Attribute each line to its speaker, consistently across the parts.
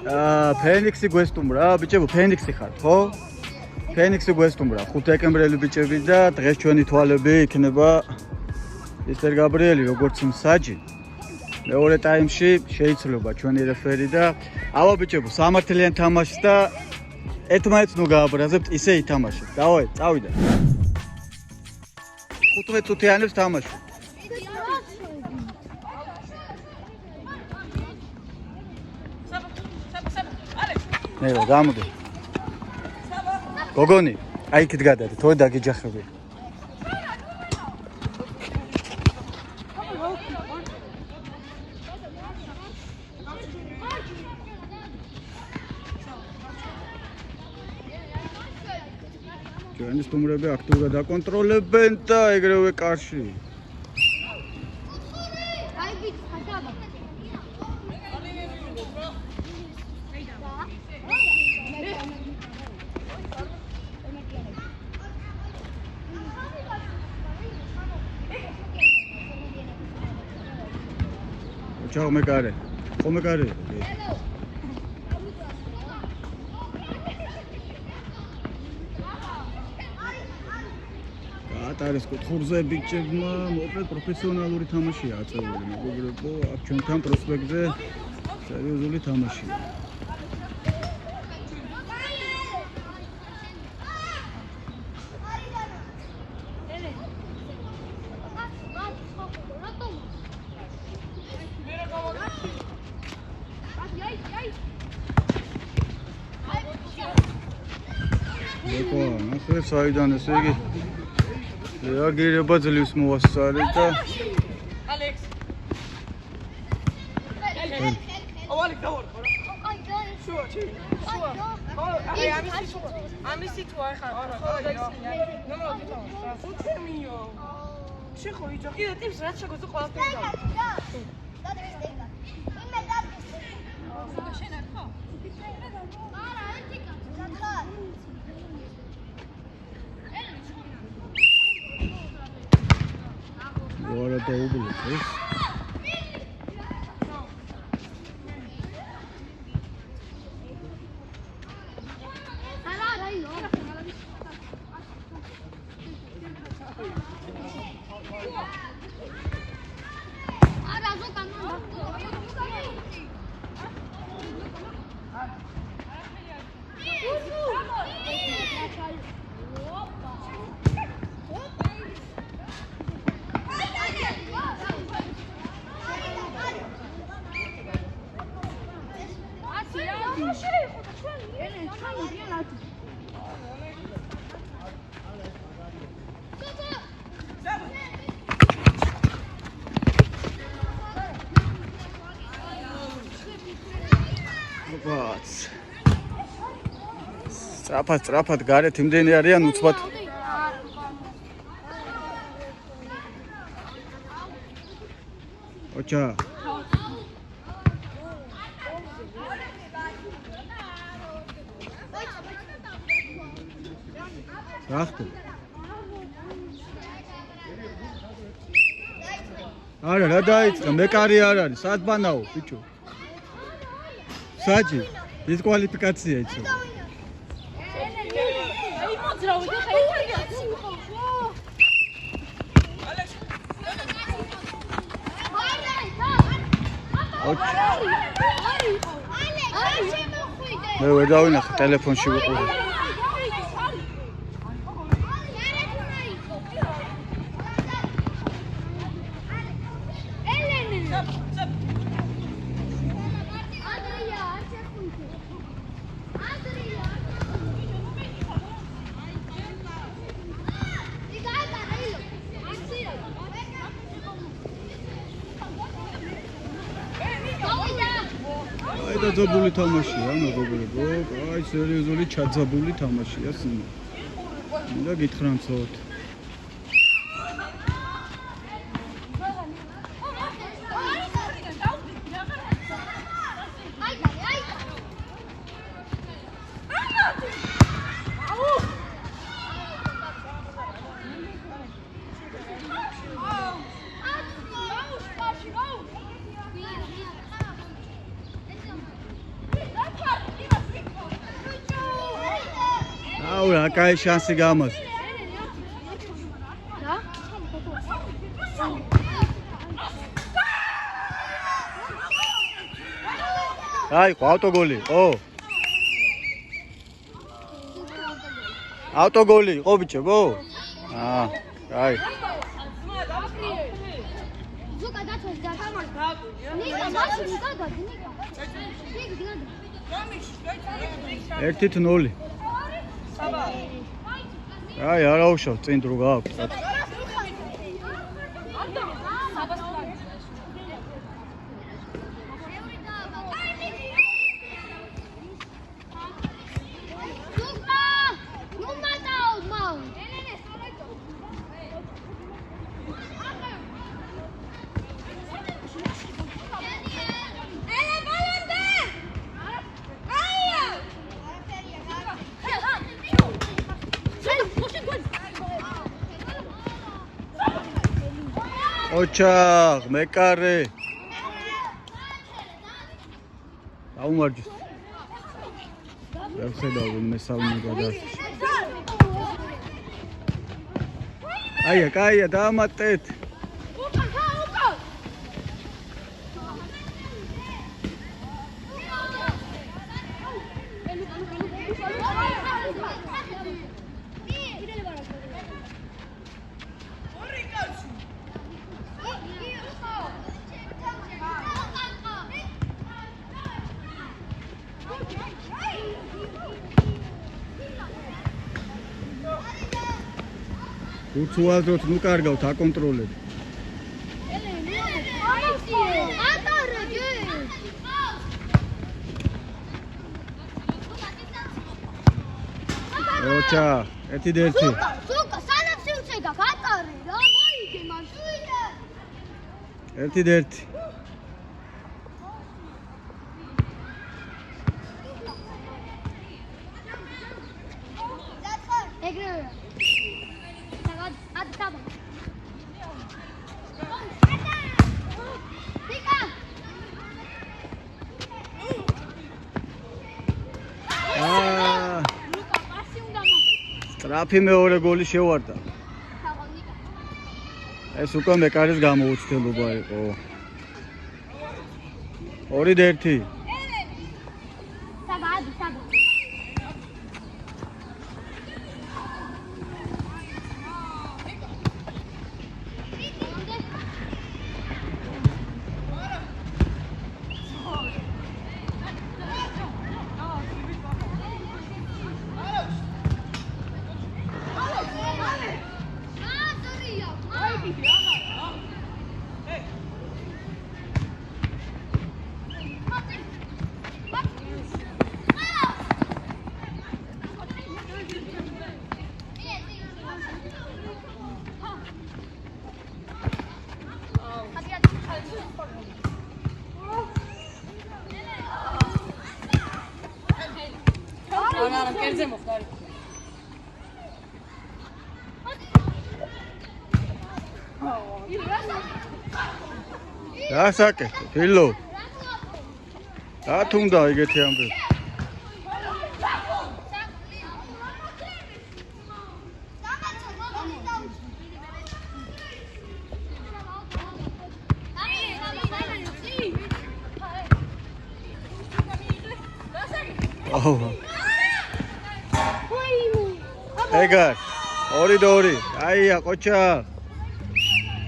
Speaker 1: ფენიქსი გვესტუმრა, ბიჭებო, ფენიქსი ხართ, ხო? ფენიქსი გვესტუმრა, 5 დეკემბრელი ბიჭები და დღეს ჩვენი თვალები იქნება მისტერ გაბრიელი როგორც მსაჯი. მეორე ტაიმში შეიძლება ჩვენი რეფერი და ავა ბიჭებო, სამართლიან თამაშს და ერთმანეთს ნუ გააბრაზებთ, ისე ითამაშეთ. დავაი, წავიდა. 15 წუთიანებს თამაშობ. ნელა, გამოდი. გოგონი, აი იქით გადადე, თორე დაგეჯახები. ჩვენი სტუმრები აქტიურად აკონტროლებენ და ეგრევე კარში. Ciao, Megare. Come Megare? Ატარეს კუთხურზე ბიჭებმა მოკლედ პროფესიონალური თამაშია აწეული, მეგობრებო, აქ ჩვენთან პროსპექტზე სერიოზული თამაშია. საიდან ესე იგი რეაგირება ძლივს მოასწარი და ალექს ოლექ დავარ ხო შუა ამისი თუ ახლა ხო ნუ უცემიო შეხო იჯო კიდე ტიპს რაც შეგვიძლია ყველაფერი და შენ არ ხო არა ეთიკა სათხარ What are the others? Strafat გარეთ იმდენი არიან უცბად. ოჩა. რახტო. არა, რა დაიწყა, მეკარი არ არის, საათბანაო, ბიჭო. საჯი, ის კვალიფიკაცია იცი. მე ვერ დავინახე ტელეფონში ვიყური. ჩაძაბული თამაშია, მეგობრებო. აი, სერიოზული ჩაძაბული თამაშია სიმო. მინდა გითხრანცოთ. აუ რა კაი შანსი გამოს. აი, ავტოგოლი, ო. ავტოგოლი, იყო ბიჭებო? აა, აი.
Speaker 2: ზუკა დაწვეს და თამარ დააკუნე. ნიკა მაშინ გადადი, ნიკა.
Speaker 1: ერთი 0. აი, არა უშავ წინ დრო გააქვს. ოჩახ, მეკარე. აუმარჯოს. ვერხედავ მესალმე გადას. აია, კაია, დაამატეთ. უცუალდროთ ნუ კარგავთ აკონტროლებ. ოჩა, ერთი და ერთი.
Speaker 2: ზუკა, სანაფსი უცედა, გატარე რა, მოიგე მას.
Speaker 1: ერთი და ერთი.
Speaker 2: ეგრევე.
Speaker 1: ტრაფი მეორე გოლი შევარდა. ეს უკვე მეკარის გამოუცდელობა იყო. 2 და 1.
Speaker 3: კერძე მოხდარი.
Speaker 1: გასაკეთე, ფილო. რა თუნდა ეგეთი ამბები. ეგარ 2 და 2. აია, ყოჩა.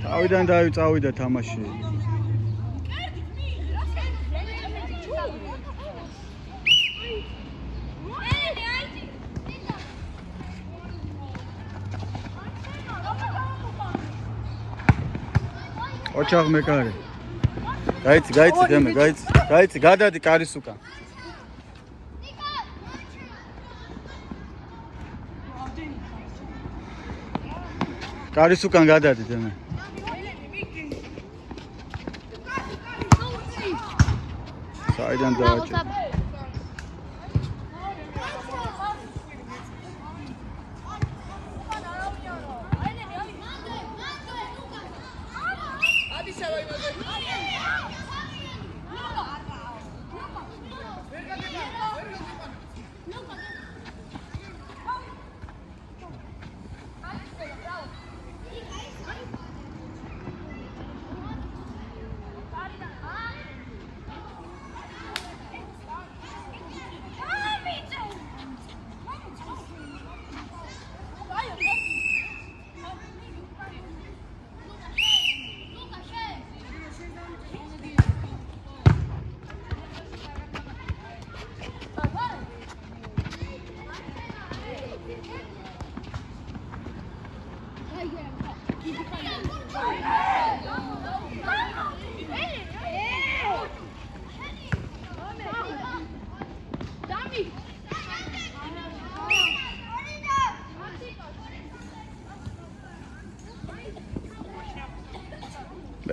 Speaker 1: თავიდან წავიდა თამაში. ოჩახ მეკარე. გაიცი, დემე, გაიცი, გადადი კარის უკან. კარის უკან გადადი დემე. საიდან დააჭირე.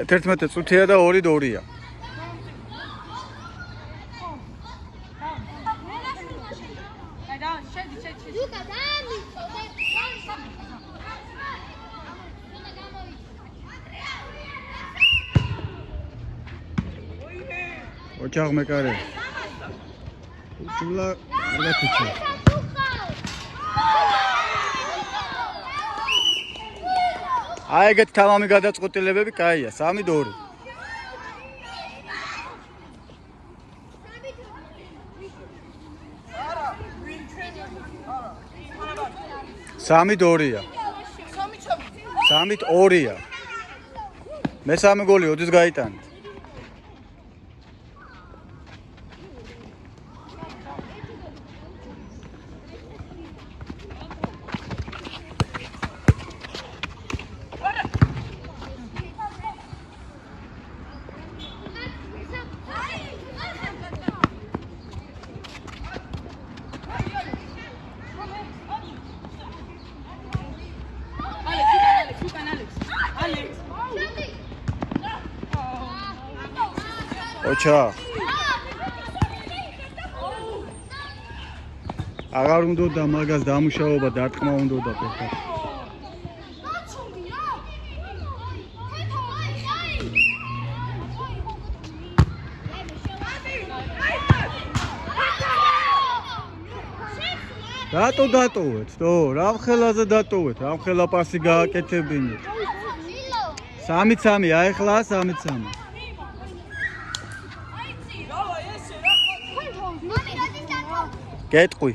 Speaker 1: 11 წუთია და 2-2-ია.
Speaker 2: ლუკა დამი
Speaker 1: ოჩაღ მეკარე. უჩულა რატუჩა. აი ეგეთ თამამი გადაწყვეტილებები კაია, 3-2. 3-2-ია. 3-2-ია. მესამე გოლი ოდის გაიტანეთ. ოჩა. აღარ უნდა და მაგას დამუშავება დარტყმა უნდა და ფეხად. რატო დატოვეთ? თო, რამ ხელაზე დატოვეთ? რამ ხელა პასი გააკეთებინეთ? 3-3, აიხლა 3-3. გეტყვი.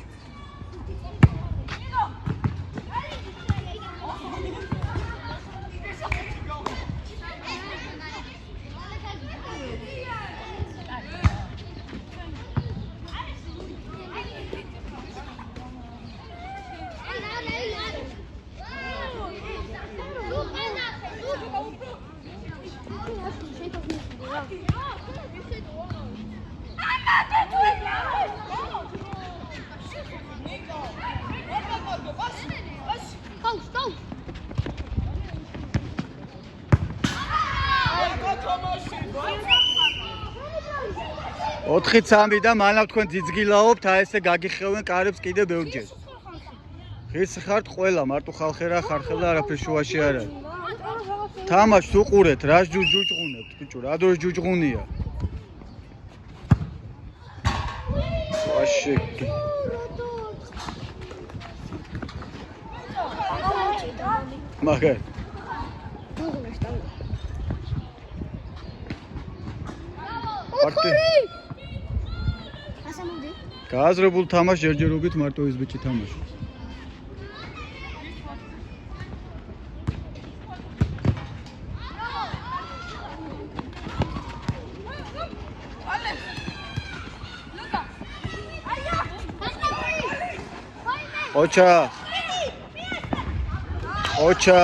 Speaker 1: ოთხი 3 და მანავ თქვენ ძიძგილაობთ, აი ესე გაგიხევენ კარებს კიდე ბევრჯერ. ღირს ხართ ყველა, მარტო ხალხი რა ხარხელა არაფერ შუაში არ არის. თამაშს უყურეთ, რა ჯუჯღუნებთ, ბიჭო, რა დროს ჯუჯღუნია. ვაშე. მაგარი. გააზრებულ თამაშს ჯერჯერობით მარტო ის ბიჭი თამაშობს. ოჩა. ოჩა.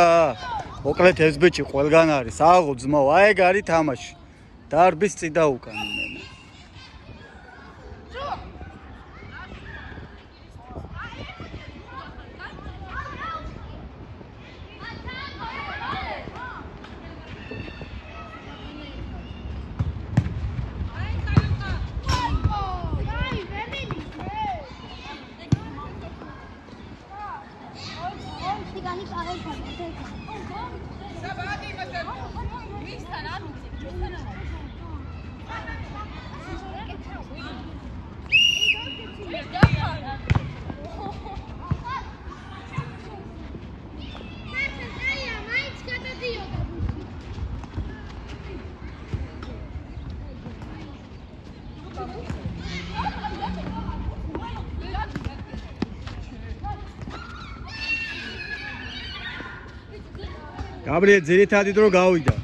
Speaker 1: მოკლედ ეს ბიჭი ყველგან არის, აღო ძმაო, აი ეგ არის თამაში. დარბის წიდა უკან იმენა. გაბრიელ ძირითადი დრო გავიდა.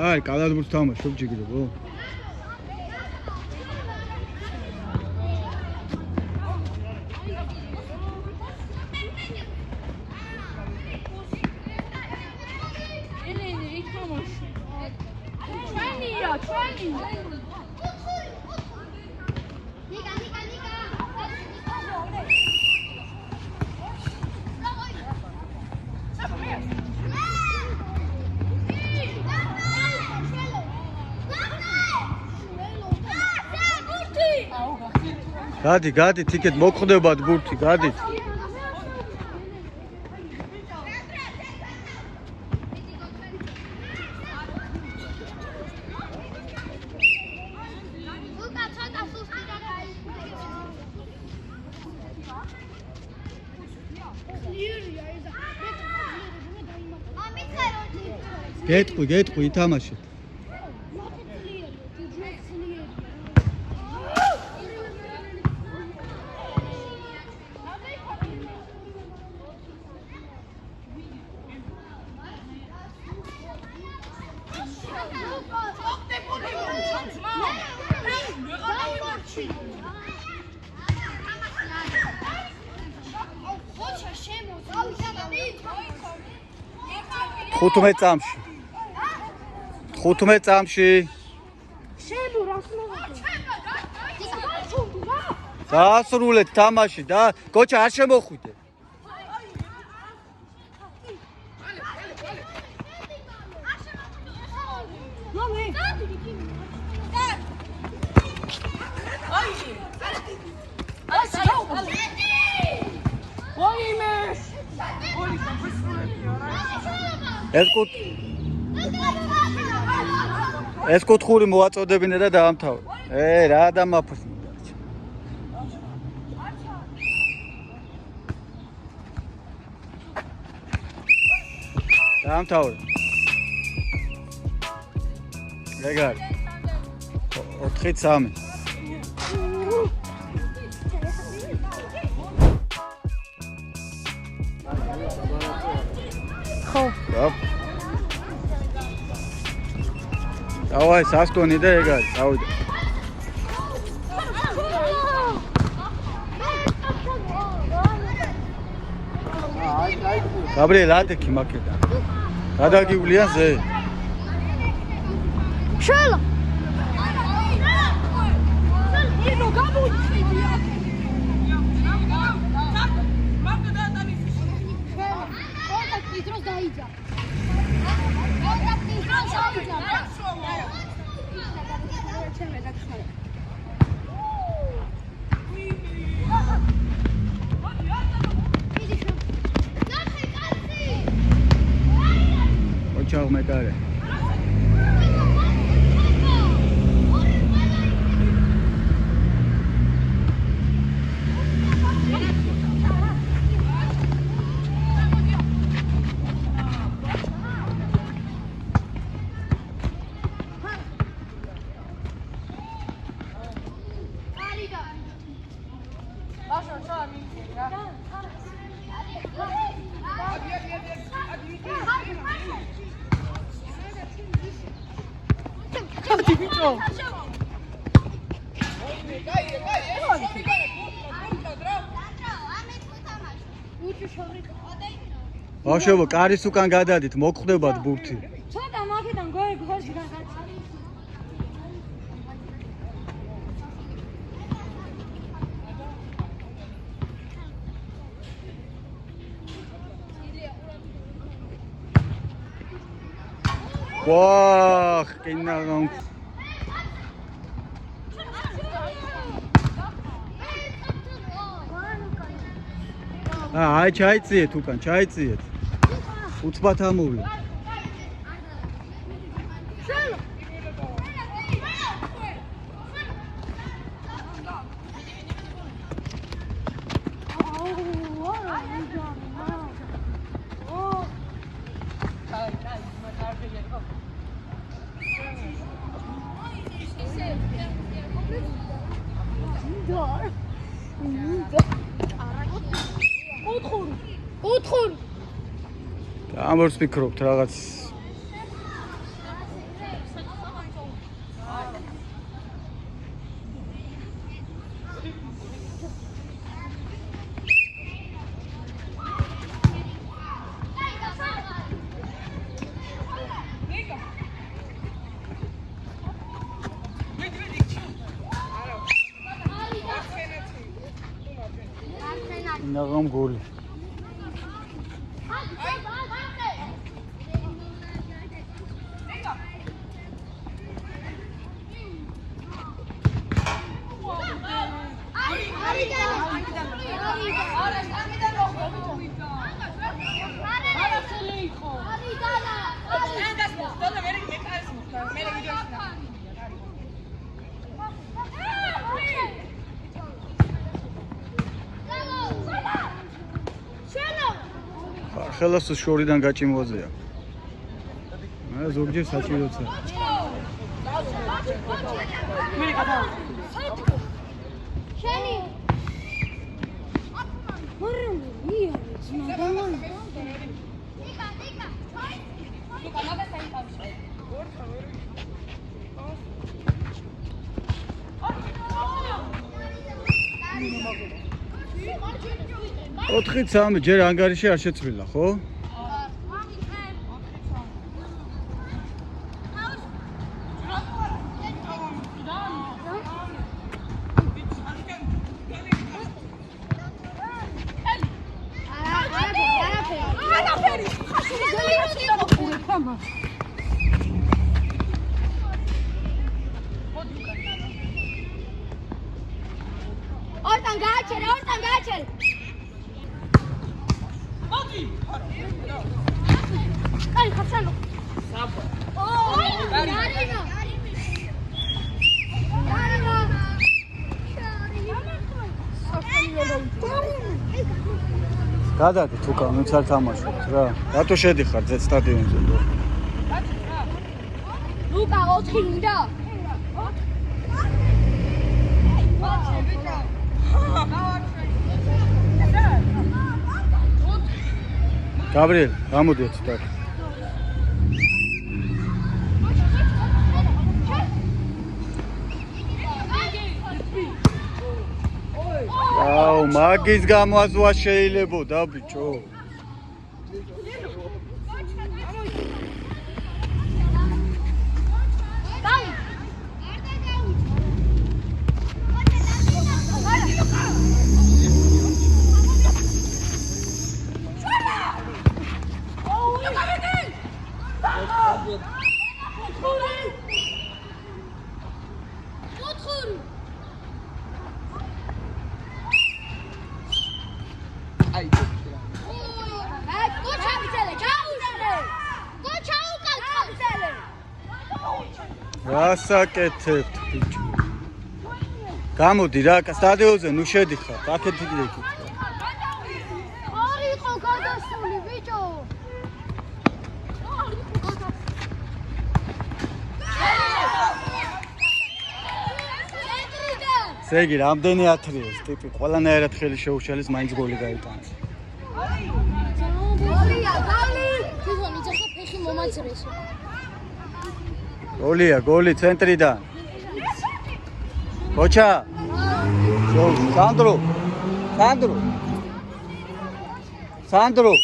Speaker 1: აი, კალათბურთს თამაშობ ჯიგრებო.
Speaker 3: ჩვენია, ჩვენი.
Speaker 2: ნიკა.
Speaker 1: გადი, თიკეთ მოგხვდებათ ბურთი, გადით. გეტყვი, ითამაშეთ. ხუთმეტ წამში. დაასრულეთ თამაში და გოჩა არ შემოხვიდე. ეს კუთხური მოაწოდებინე და დაამთავრე. რა დამაფრთხე. დაამთავრე. ეგარი. 4-3. ხო. დავაი სასტონი და ეგარი, წავიდე. გაბრიელ ატეკი მაკედან. გადაგივლია ზე.
Speaker 2: შალო.
Speaker 3: ნინო გამოიწვია.
Speaker 2: კონტაქტი დროს დაიჯა.
Speaker 1: Ciao Megare. ბავშვებო, კარის უკან გადადით, მოგხვდებათ ბურთი.
Speaker 3: ცოტა მაგიდან გოლში გაგაჩა.
Speaker 1: ვაჰ, კინაღან. აი, ჩაიციეთ უკან, ჩაიციეთ. უცბად ამოვლე.
Speaker 3: ოთხორი.
Speaker 1: ამორს ფიქრობთ რაღაც. ინაღამ გოლი. ხელას შორიდან გაჭიმვაზეა. მე ზოგჯერ საჭიროა.
Speaker 2: შენი
Speaker 1: ოთხი სამი ჯერ ანგარიში არ შეცვლილა, ხო?
Speaker 2: ორთან გააჩერე. Ay, Marcelo. Oh, Darina.
Speaker 1: გადადი თუ კანოც არ თამაშობთ რა. რატო შედიხარ ძე სტადიონზე?
Speaker 2: ლუკა 4 მინდა.
Speaker 1: გაბრიელ, გამოდიეთ და. აუ, მაგის გამოაზვა შეიძლებოდა ბიჭო. გასაკეთებთ ბიჭო. გამოდი რა, სტადიონზე ნუ შედიხარ, აქეთ იქ.
Speaker 2: არ იყო გადასული ბიჭო.
Speaker 1: ზეგი რამდენი ათრიეს ტიპი ყველანაირად ხელი შეუშალის მაინც გოლი გაიტანეს.
Speaker 2: გოლია, გოლი. თვითონ იძახა ფეხი მომაძრეს.
Speaker 1: გოლია, გოლი ცენტრიდან. ბოჩა. სანდრო.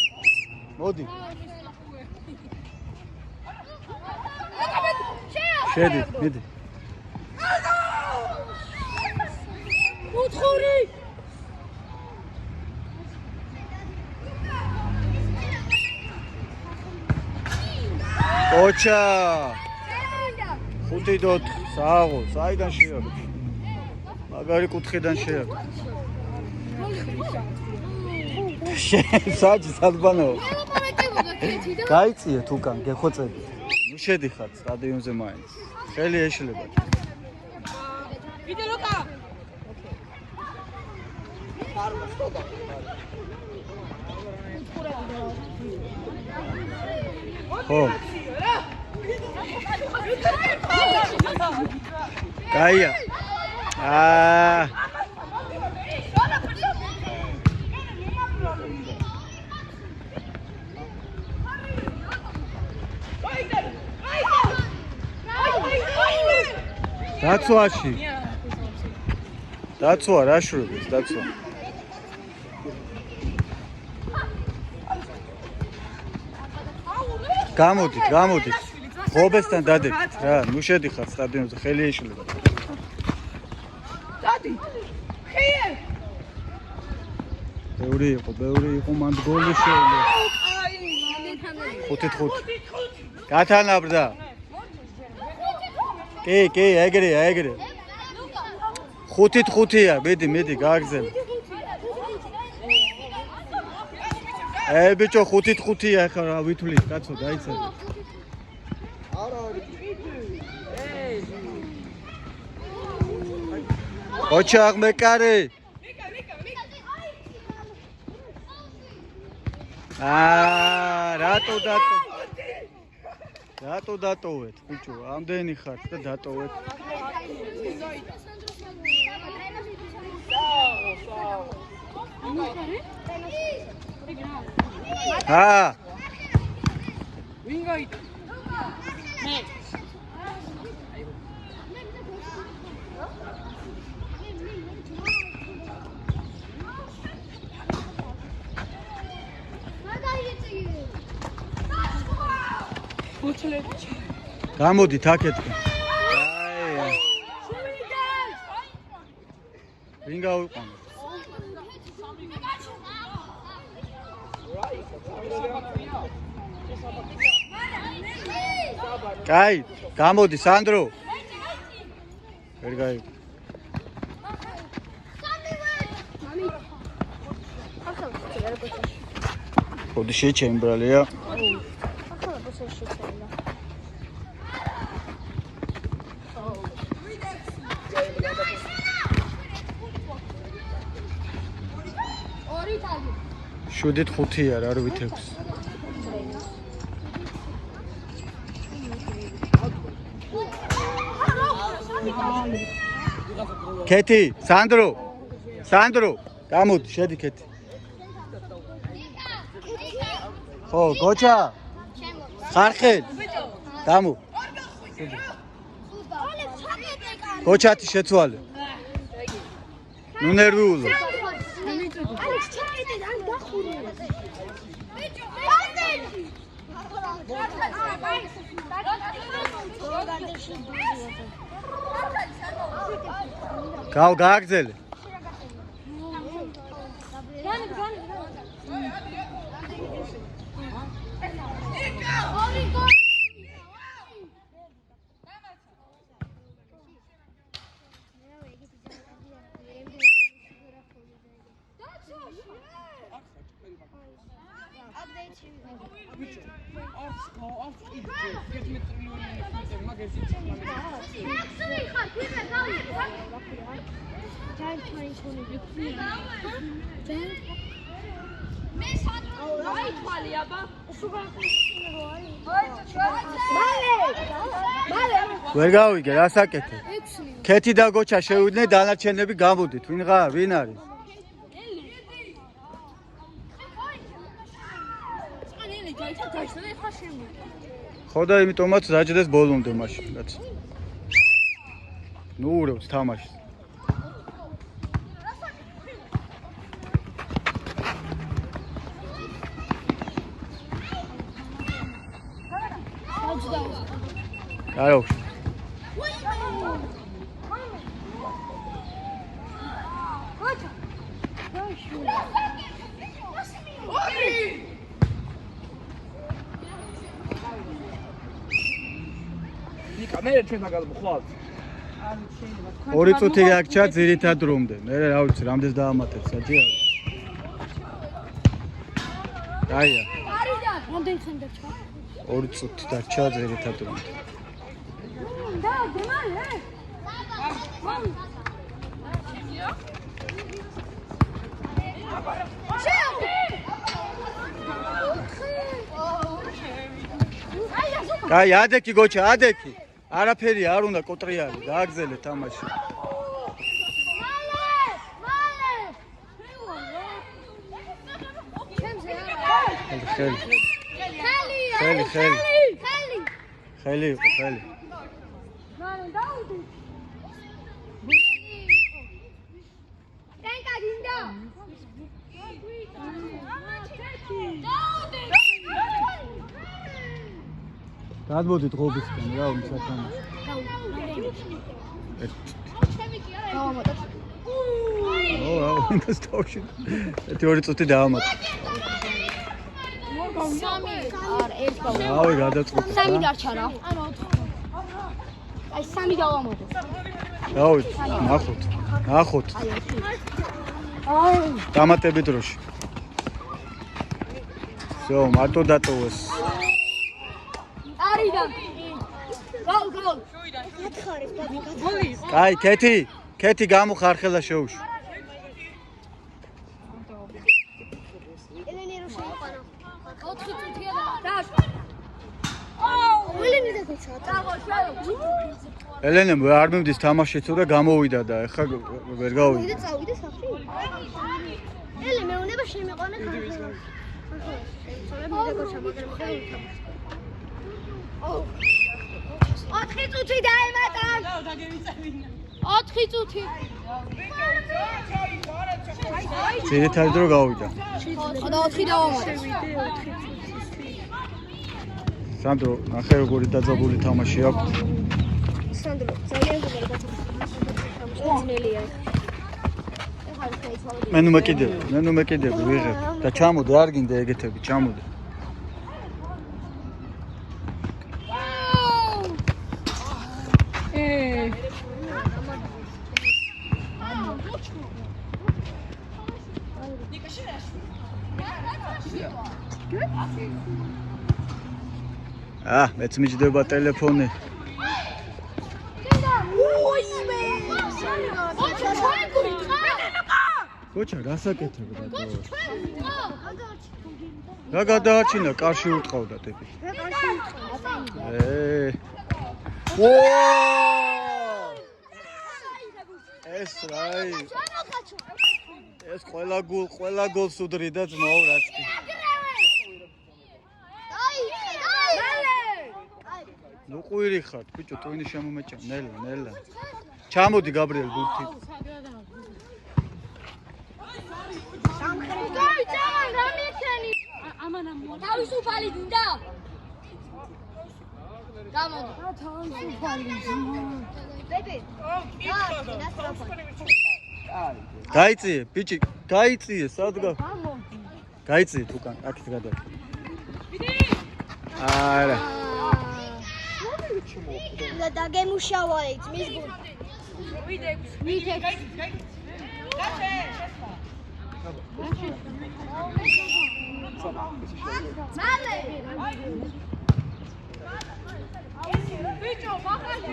Speaker 1: მოდი. შედი, მიდი.
Speaker 3: უთხური.
Speaker 1: ბოჩა. 5-4 სააღო, საიდან შეაგდო? მაგარი კუთხიდან შეაგდო. საჭი სადბანო. გაიწიეთ უკან, გეხოცებით. ნუ შედიხართ სტადიონზე მაინც. ხელი ეშლება.
Speaker 3: ვიდე ლუკა.
Speaker 1: ხო. გაია. დაცვაში. დაცვა რა შრობებს, დაცვა. გამოდით. ღობესთან დადებთ რა, ნუ შედიხართ სტადიონზე, ხელი ეშლება.
Speaker 3: დადი. ხიე.
Speaker 1: ბევრი იყო მანდ გოლი შეძლო. 5-5. გათანაბრდა. კი, ეგრე. 5-5-ია, მედი, გააგზავნე. ბიჭო 5-5-ია ხა რა ვითვლით, კაცო, დაიცადე. ოჩა აღმეკარე. რატო დატოვეთ, ბიჭო, ამდენი ხართ და დატოვეთ.
Speaker 3: ვინ გაიწ? მე.
Speaker 1: გამოდით აქეთკენ. ვინ გავიყვანოთ? კაი, გამოდი სანდრო. ვერ გაი. ხოდი შეჩემ ბრალია. შუდით 5-ია რა რვით 6. კეთი, სანდრო, გამოდი, შედი კეთი. ხო, გოჩა. ხარხელ. დამო. გოჩათი შეცვალე. ნუ ნერვიულო. გააგზელე. ვერ გავიგე, რა საკეთე? კეთი და გოჩა შევიდნენ, დანარჩენები გამოდით. ვინ არის? ხო და იმიტომაც დაჭდეს ბოლომდე მაშინ, რაც. ნუ ურევს თამაშს. გაიოქ.
Speaker 3: კამერა ჩვენ დაგალბო ხვალ.
Speaker 1: ორი წუთი გაგჭა ძირითად რომდე. მე რა ვიცი, რამდენს დაამატეთ საჯი არა. დაია.
Speaker 2: რამდენი ხანი დარჩა?
Speaker 1: ორი წუთი დარჩა ძირითად რომდე.
Speaker 2: და დემალე.
Speaker 1: კაი, ადექი გოჩა, ადექი. არაფერი არ უნდა კოტრიალი, გააგზელე თამაში. ხელი. გადმოდით ღობისგან, რა უნდა სათამაშო.
Speaker 2: დავამატოთ.
Speaker 1: ვინდა სტავში. 2 წუთი დავამატე.
Speaker 2: 3 არა 1 გავამატე.
Speaker 1: რავი, გადაწყვეტე.
Speaker 2: 3 დარჩა რა. აი 3 დავამატე.
Speaker 1: რავი, ნახოთ.
Speaker 2: აი.
Speaker 1: დამატები დროში. всё, მარტო დატოვეს.
Speaker 2: არიდან. გოლ.
Speaker 1: კაი, კეთი გამოხარხელა შოუში.
Speaker 2: ელენე რო შემოყანა. 4 წუთია და. ელენე დაგეცა.
Speaker 1: ელენემ არ მიმდის თამაში თუ და გამოვიდა და ეხლა ვერ გავიდა.
Speaker 2: ვიდა წავიდა სახში. ელენე მეუნება შემეყანა ხარხელა. ხარხელა მიდაგოჩა მაგრამ ხარ უთამაშ. 4 წუთი დაემატა. 4 წუთი.
Speaker 1: ძირითადი დრო გავიდა.
Speaker 2: და 4 დავამატე.
Speaker 1: სანდრო, ნახე როგორი დაძაბული თამაში აქვს.
Speaker 2: სანდრო, ძალიან გულები თამაშია.
Speaker 1: მე ნუ მეკიდებ, ვიღებ და ჩამოდე, არ გინდა ეგეთები, ჩამოდე. მეც მიჯდება ტელეფონი. კოჩა, რასაკეთებ რატო? რა გადაარჩინა, კარში უტყავდა ტიპი. ეს რაი. ეს ყველა გოლს უდრიდა ძმაო რაც კი. ნუ ყვირი ხარ, ბიჭო, ტვინი შემომეჭა. ნელა. ჩამოდი გაბრიელ ბურთი.
Speaker 2: თავისუფალი გინდა? გამოდი. თავისუფალი. ბები.
Speaker 1: გაიწიე, ბიჭი, გაიწიე, სადღა. გაიწიე უკან, აქეთ გადა. არა.
Speaker 2: და დაგემუშავა ეს მის გულ. ვიდე. მალე. ბიჭო, მახალი.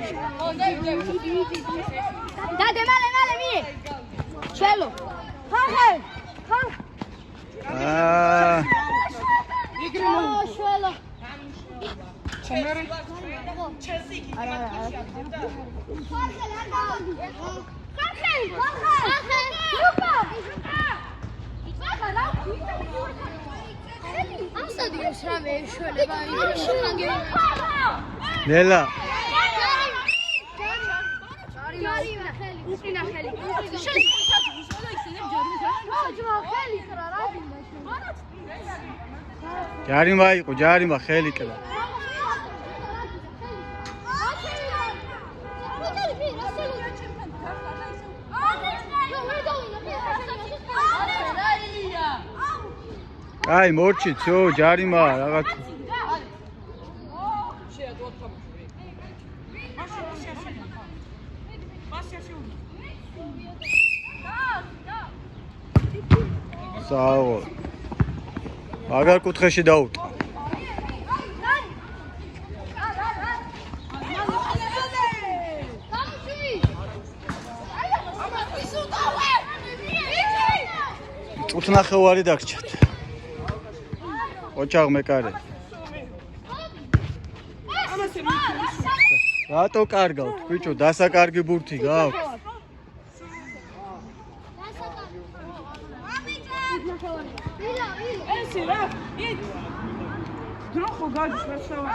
Speaker 2: დადე მალე მი. ჩელო. ხახე. შველო.
Speaker 3: ჩამერი.
Speaker 2: არა. ამსადიოს რამე შველება შეგანგე.
Speaker 1: ნელა.
Speaker 2: უკინა ხელი.
Speaker 1: ჯარიმა იყო, ხელი კრა. აი, მორჩი, ცო, ჯარიმა, რაღაც. საო. მაგარ კუთხეში დაუტყა. წუთნახევარი დაგჭათ. ოჩაღ მეკარე. რატო კარგავთ, ბიჭო, დასაკარგი ბურთი გაქვთ.
Speaker 3: ესე რა? დროხო გადის რაშავა.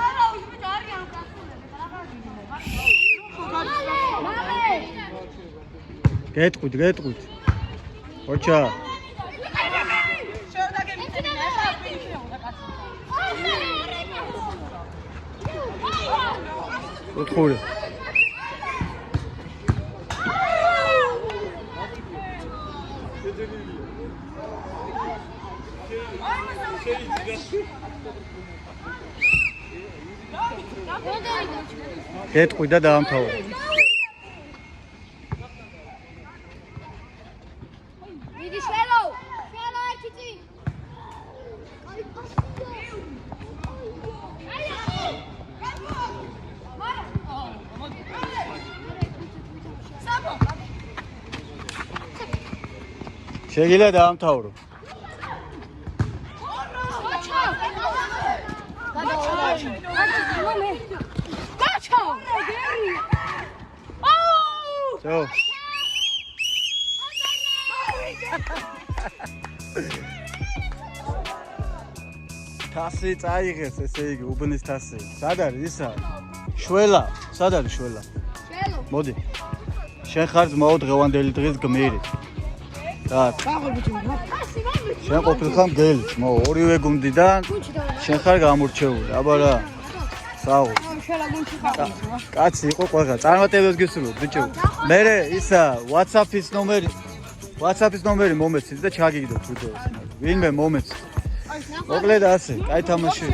Speaker 1: გეტყვით. ოჩა. უთხური. გეტყვი და დაამთავრე.
Speaker 2: მიდი შველო ერთი წინ. აი
Speaker 1: შეგიძლია დაამთავრო. Всё. თასი წაიღეს, ესე იგი, უბნის თასი. სად არის ისა? შველა, სად არის შველა?
Speaker 2: შველო.
Speaker 1: მოდი. შენ ხარ ძმაო დღევანდელი დღის გმირი. რა? შენ ყოფილხარ მგელი, ძმაო, ორივე გუნდიდან შენ ხარ გამორჩეული. აბა რა. საუ. კაცი იყო ყველა, წარმატებებს გისურვებ, ბიჭო. მე ისა WhatsApp-ის ნომერი მომეცით და ჩაგიგდოთ ვიდეოს. ვინმე მომეცით. მოკლედ ასე, აი თამაში.